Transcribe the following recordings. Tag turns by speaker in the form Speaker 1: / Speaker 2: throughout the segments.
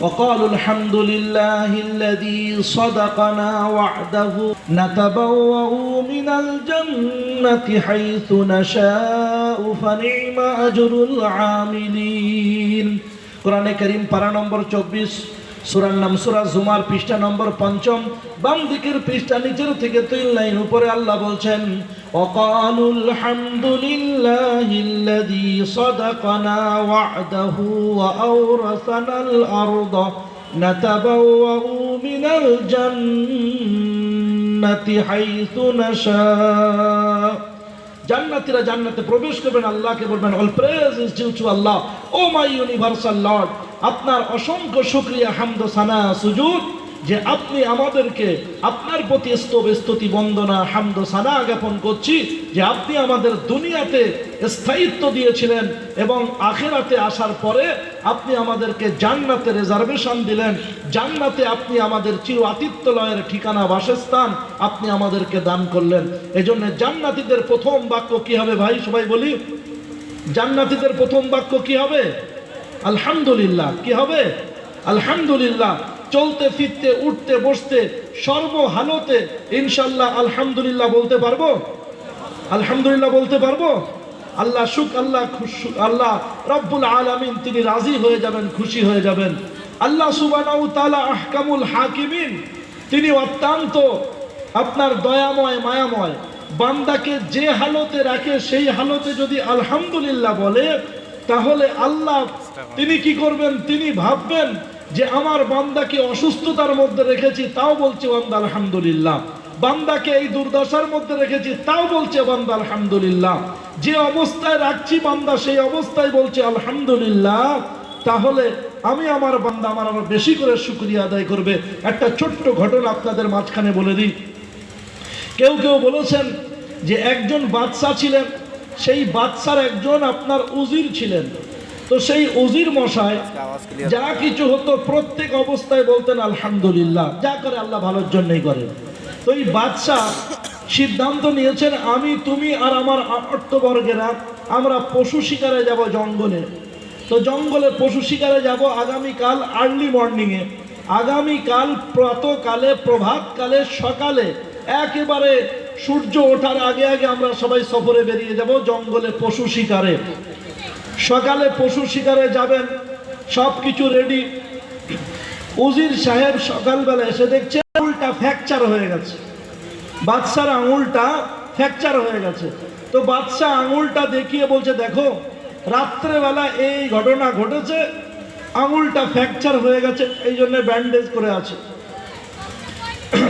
Speaker 1: وقالوا الحمد لله الذي صدقنا وعده نتبوأ من الجنة حيث نشاء فنعم أجر العاملين কোরআনে কারীম পারা নম্বর 24 সূরার নাম সূরা জুমার পৃষ্ঠা নম্বর 5 বাম দিকের পৃষ্ঠা নিচের থেকে 3 লাইন উপরে আল্লাহ বলছেন وقالوا الحمد لله الذي صدقنا وعده وأورثنا الأرض نتبوأ من الجنة حيث نشاء জান্নাতীরা জান্নাতে প্রবেশ করবেন, আল্লাহকে বলবেন all praise is due to Allah, o my universal lord, আপনার অসংখ্য শুকরিয়া, হামদ ও সানা সুজুদ যে আপনি আমাদেরকে আপনার প্রতি স্তুতি বন্দনা হামদ ও সানা জ্ঞাপন করছি যে আপনি আমাদের দুনিয়াতে স্থায়িত্ব দিয়েছিলেন এবং আখিরাতে আসার পরে আপনি আমাদেরকে জান্নাতে রিজার্ভেশন দিলেন, জান্নাতে আপনি আমাদের চির আতিথ্যলয়ের ঠিকানা বাসস্থান আপনি আমাদেরকে দান করলেন। এজন্য জান্নাতীদের প্রথম বাক্য কি হবে ভাই, সবাই বলি, জান্নাতীদের প্রথম বাক্য কি হবে? আলহামদুলিল্লাহ। কি হবে? আলহামদুলিল্লাহ। চলতে ফিরতে উঠতে বসতে সর্বহালতে ইনশাআল্লাহ আলহামদুলিল্লাহ বলতে পারবো, আলহামদুলিল্লাহ বলতে পারবো। আল্লাহ আল্লাহ রব্বুল আলামিন তিনি রাজি হয়ে যাবেন, খুশি হয়ে যাবেন। আল্লাহ সুবহানাহু ওয়া তাআলা আহকামুল হাকিমিন, তিনি অত্যন্ত আপনার দয়াময় মায়াময়। বান্দাকে যে হালতে রাখে সেই হালতে যদি আলহামদুলিল্লাহ বলে তাহলে আল্লাহ তিনি কি করবেন? তিনি ভাববেন যে আমার বান্দাকে অসুস্থতার মধ্যে রেখেছি তাও বলছে বান্দা আলহামদুলিল্লাহ, বান্দাকে এই দুর্দশার মধ্যে রেখেছি তাও বলছে বান্দা আলহামদুলিল্লাহ, যে অবস্থায় রাখছি বান্দা সেই অবস্থায় বলছে আলহামদুলিল্লাহ, তাহলে আমি আমার বান্দা আমার আরো বেশি করে শুকরিয়া আদায় করবে। একটা ছোট্ট ঘটনা আপনাদের মাঝখানে বলে দিই। কেউ কেউ বলেছেন যে একজন বাদশা ছিলেন, সেই বাদশার একজন আপনার উজির ছিলেন। তো সেই উজির মশাই যা কিছু হতো প্রত্যেক অবস্থায় বলতেন আলহামদুলিল্লাহ, যা করে আল্লাহ ভালোর জন্যই করে। তো এই বাদশা সিদ্ধান্ত নিয়েছেন আমি তুমি আর আমার আট্টবর্গেরা আমরা পশু শিকারে যাব জঙ্গলে। তো জঙ্গলে পশু শিকারে যাব আগামীকাল আর্লি মর্নিংয়ে, আগামীকাল প্রাতকালে প্রভাতকালে সকালে একেবারে সূর্য ওঠার আগে আগে আমরা সবাই সফরে বেরিয়ে যাব জঙ্গলে পশু শিকারে। সকালে পশু শিকারে যাবেন, সব কিছু রেডি। উজির সাহেব সকালবেলা এসে দেখছে আঙুলটা ফ্র্যাকচার হয়ে গেছে, বাদশার আঙুলটা ফ্র্যাকচার হয়ে গেছে। তো বাদশা আঙুলটা দেখিয়ে বলছে দেখো রাত্রেবেলা এই ঘটনা ঘটেছে, আঙুলটা ফ্র্যাকচার হয়ে গেছে, এই জন্য ব্যান্ডেজ করে আছে।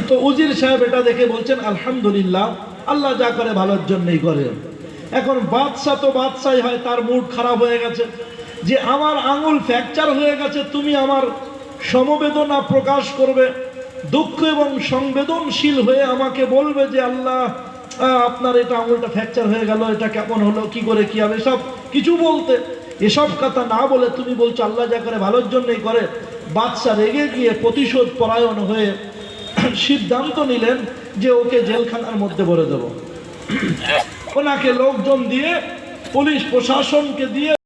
Speaker 1: তো উজির সাহেব এটা দেখে বলছেন আলহামদুলিল্লাহ, আল্লাহ যা করে ভালোর জন্যই করে। এখন বাদশা তো বাদশাই হয়, তার মুড খারাপ হয়ে গেছে যে আমার আঙুল ফ্র্যাকচার হয়ে গেছে, তুমি আমার সমবেদনা প্রকাশ করবে, দুঃখ এবং সংবেদনশীল হয়ে আমাকে বলবে যে আল্লাহ আপনার এটা আঙুলটা ফ্র্যাকচার হয়ে গেল, এটা কেমন হলো, কি করে কি হবে, সব কিছু বলতে। এসব কথা না বলে তুমি বলছো আল্লাহ যা করে ভালোর জন্যই করে। বাদশা রেগে গিয়ে প্রতিশোধ পরায়ণ হয়ে সিদ্ধান্ত নিলেন যে ওকে জেলখানার মধ্যে ভরে দেব। ওনাকে লোকজন দিয়ে পুলিশ প্রশাসনকে দিয়ে